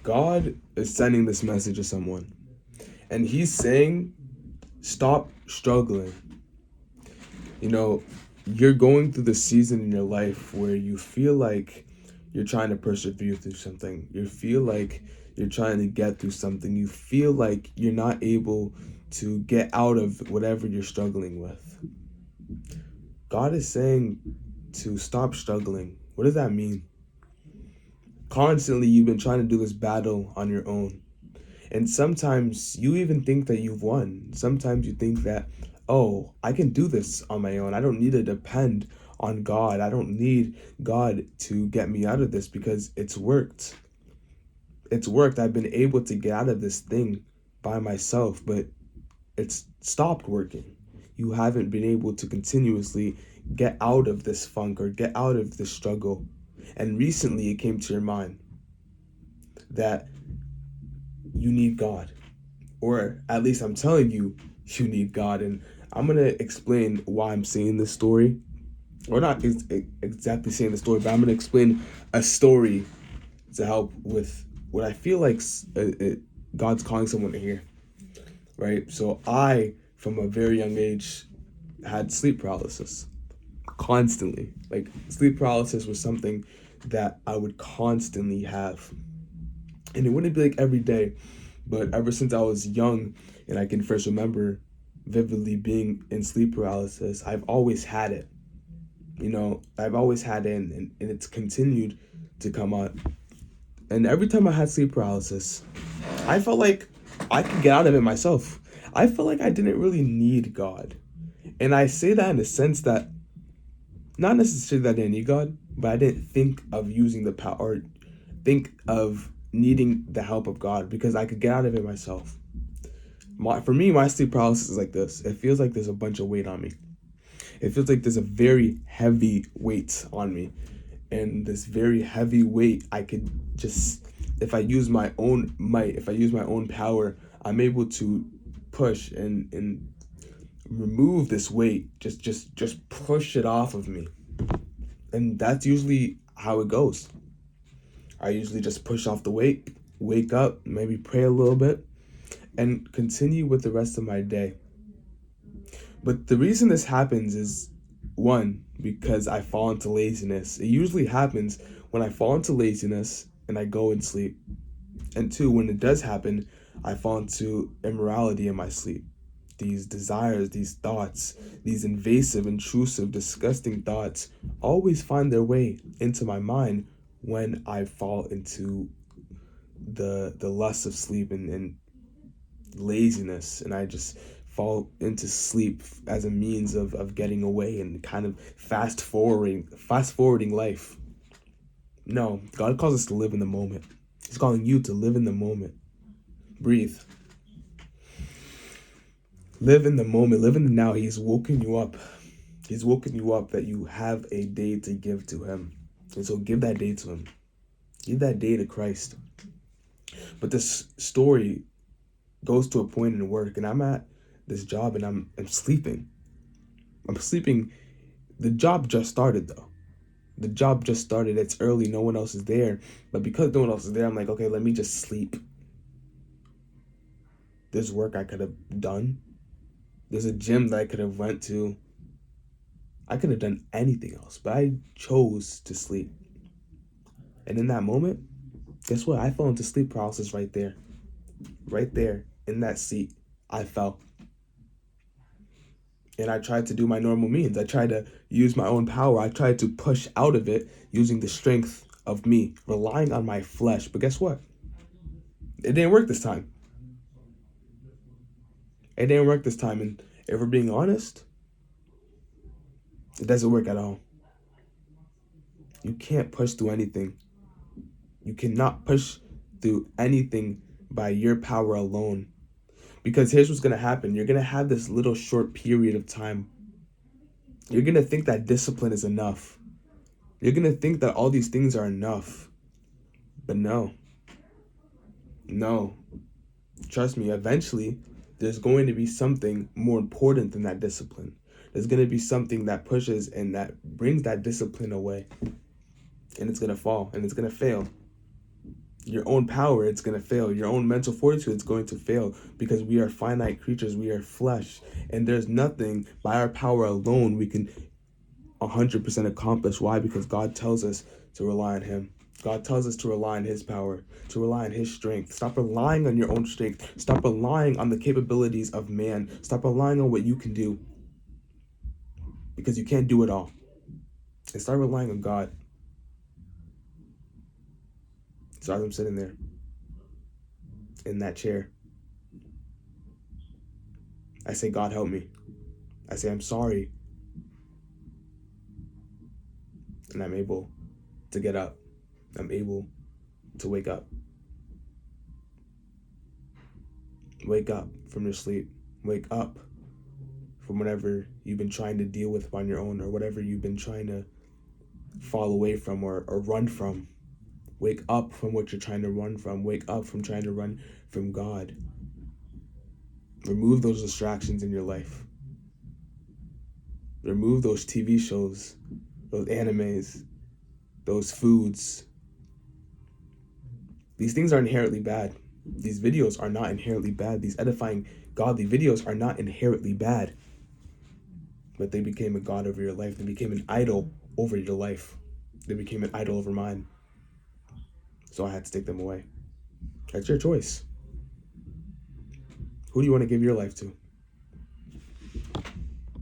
God is sending this message to someone, and he's saying, stop struggling. You know, you're going through the season in your life where you feel like you're trying to persevere through something. You feel like you're trying to get through something. You feel like you're not able to get out of whatever you're struggling with. God is saying to stop struggling. What does that mean? Constantly, you've been trying to do this battle on your own. And sometimes you even think that you've won. Sometimes you think that, oh, I can do this on my own. I don't need to depend on God. I don't need God to get me out of this because it's worked. It's worked. I've been able to get out of this thing by myself, but it's stopped working. You haven't been able to continuously get out of this funk or get out of this struggle. And recently it came to your mind that you need God. Or at least I'm telling you, you need God. And I'm going to explain why I'm saying this story. Or not exactly saying the story, but I'm going to explain a story to help with what I feel like God's calling someone to hear. Right? So I, from a very young age, had sleep paralysis constantly. Like, sleep paralysis was something that I would constantly have. And it wouldn't be like every day, but ever since I was young and I can first remember vividly being in sleep paralysis, I've always had it. I've always had it, and it's continued to come on. And every time I had sleep paralysis, I felt like I could get out of it myself. I felt like I didn't really need God. And I say that in the sense that not necessarily that I didn't need God, but I didn't think of using the power or think of needing the help of God because I could get out of it myself. For me, my sleep paralysis is like this. It feels like there's a bunch of weight on me. It feels like there's a very heavy weight on me. And this very heavy weight, I could just, if I use my own might, if I use my own power, I'm able to push and remove this weight, just push it off of me. And that's usually how it goes. I usually just push off the weight, wake up, maybe pray a little bit, and continue with the rest of my day. But the reason this happens is, one, because I fall into laziness. It usually happens when I fall into laziness and I go and sleep. And two, when it does happen, I fall into immorality in my sleep. These desires, these thoughts, these invasive, intrusive, disgusting thoughts always find their way into my mind when I fall into the lust of sleep and laziness, and I just fall into sleep as a means of getting away and kind of fast forwarding life. No, God calls us to live in the moment. He's calling you to live in the moment. Breathe. Live in the moment. Live in the now. He's woken you up. He's woken you up that you have a day to give to him. And so give that day to him. Give that day to Christ. But this story goes to a point in work, and I'm at this job and I'm sleeping. I'm sleeping. The job just started though. The job just started. It's early. No one else is there. But because no one else is there, I'm like, okay, let me just sleep. There's work I could have done. There's a gym that I could have went to. I could have done anything else, but I chose to sleep. And in that moment, guess what? I fell into sleep paralysis right there. Right there in that seat, I fell. And I tried to do my normal means. I tried to use my own power. I tried to push out of it using the strength of me, relying on my flesh. But guess what? It didn't work this time. It didn't work this time. And if we're being honest, it doesn't work at all. You can't push through anything. You cannot push through anything by your power alone. Because here's what's going to happen. You're going to have this little short period of time. You're going to think that discipline is enough. You're going to think that all these things are enough. But no. No. Trust me, eventually, there's going to be something more important than that discipline. There's going to be something that pushes and that brings that discipline away. And it's going to fall and it's going to fail. Your own power, it's going to fail. Your own mental fortitude, it's going to fail, because we are finite creatures. We are flesh. And there's nothing by our power alone we can 100% accomplish. Why? Because God tells us to rely on Him. God tells us to rely on His power, to rely on His strength. Stop relying on your own strength. Stop relying on the capabilities of man. Stop relying on what you can do, because you can't do it all. And start relying on God. So as I'm sitting there in that chair, I say, God, help me. I say, I'm sorry. And I'm able to get up. I'm able to wake up. Wake up from your sleep. Wake up from whatever you've been trying to deal with on your own, or whatever you've been trying to fall away from, or run from. Wake up from what you're trying to run from. Wake up from trying to run from God. Remove those distractions in your life. Remove those TV shows, those animes, those foods. These things are inherently bad. These videos are not inherently bad. These edifying, godly videos are not inherently bad. But they became a god over your life. They became an idol over your life. They became an idol over mine. So I had to take them away. That's your choice. Who do you want to give your life to?